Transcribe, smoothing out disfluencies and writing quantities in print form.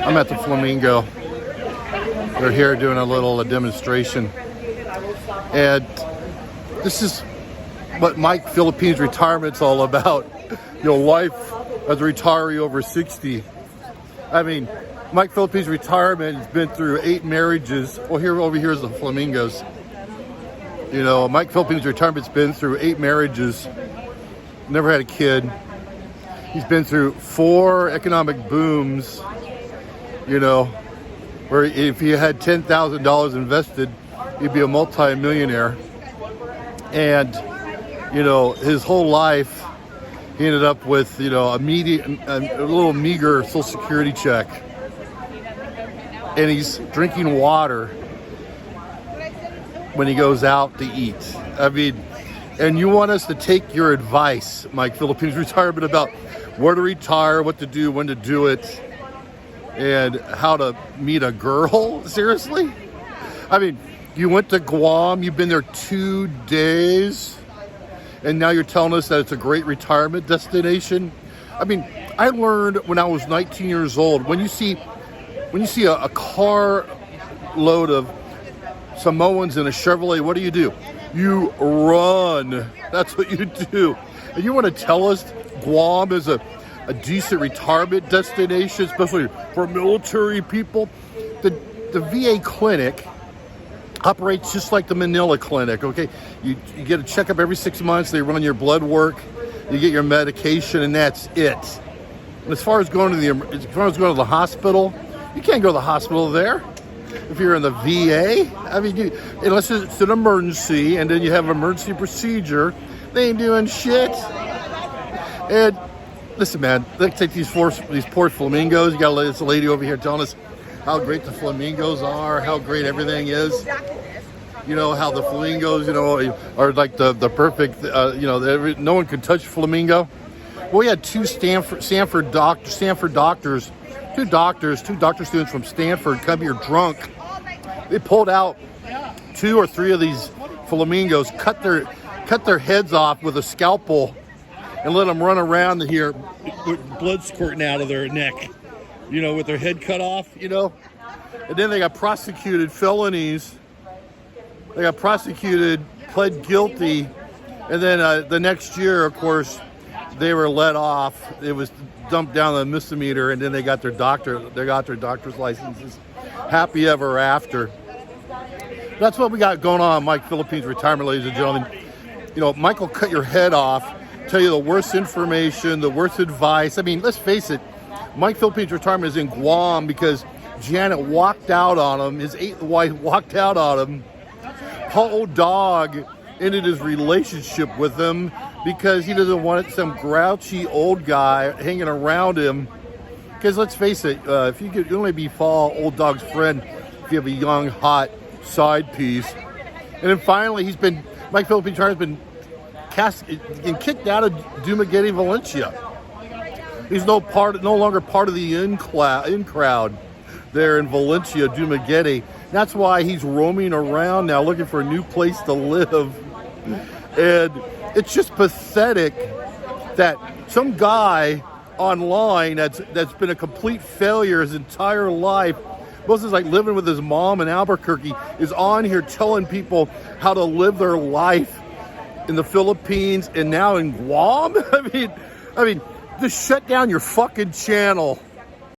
I'm at the Flamingo. They're here doing a little demonstration. And this is what Mike Philippines retirement's all about. Life as a retiree over 60. I mean, Mike Philippines retirement has been through 8 marriages. Well, over here is the Flamingos. Mike Philippines retirement's been through 8 marriages. Never had a kid. He's been through 4 economic booms. Where if you had $10,000 invested, you'd be a multi-millionaire. And, his whole life, he ended up with, a little meager Social Security check. And he's drinking water when he goes out to eat. I mean, and you want us to take your advice, Mike Philippines retirement, about where to retire, what to do, when to do it, and how to meet a girl? Seriously? I mean, you went to Guam, you've been there 2 days, and now you're telling us that it's a great retirement destination? I mean, I learned when I was 19 years old, when you see a car load of Samoans in a Chevrolet, what do? You run. That's what you do. And you want to tell us Guam is a decent retirement destination, especially for military people? The VA clinic operates just like the Manila clinic, okay? You get a checkup every 6 months, they run your blood work, you get your medication, and that's it. And as far as going to the hospital, you can't go to the hospital there if you're in the VA. I mean, unless it's an emergency, and then you have an emergency procedure, they ain't doing shit. And listen, man, let's take these poor flamingos. You got this lady over here telling us how great the flamingos are, how great everything is. How the flamingos, are like the perfect, no one can touch flamingo. Well, we had 2 Stanford doctors, two doctor students from Stanford come here drunk. They pulled out 2 or 3 of these flamingos, cut their heads off with a scalpel, and let them run around here with blood squirting out of their neck, with their head cut off, And then they got prosecuted felonies. They got prosecuted, pled guilty, and then the next year, of course, they were let off. It was dumped down the misdemeanor, and then they got their doctor's licenses. Happy ever after. That's what we got going on, Mike Philippines retirement, ladies and gentlemen. Mike will cut your head off, tell you the worst information, the worst advice. I mean, let's face it, Mike Philippines retirement is in Guam because Janet walked out on him. His 8th wife walked out on him. Paul Dog ended his relationship with him because he doesn't want some grouchy old guy hanging around him. Because let's face it, if you could only be Old Dog's friend if you have a young, hot side piece. And then finally, Mike Philippines has been kicked out of Dumaguete, Valencia. He's no longer part of the in crowd there in Valencia, Dumaguete. That's why he's roaming around now looking for a new place to live. And it's just pathetic that some guy online that's been a complete failure his entire life, most is like living with his mom in Albuquerque, is on here telling people how to live their life in the Philippines and now in Guam. I mean, just shut down your fucking channel.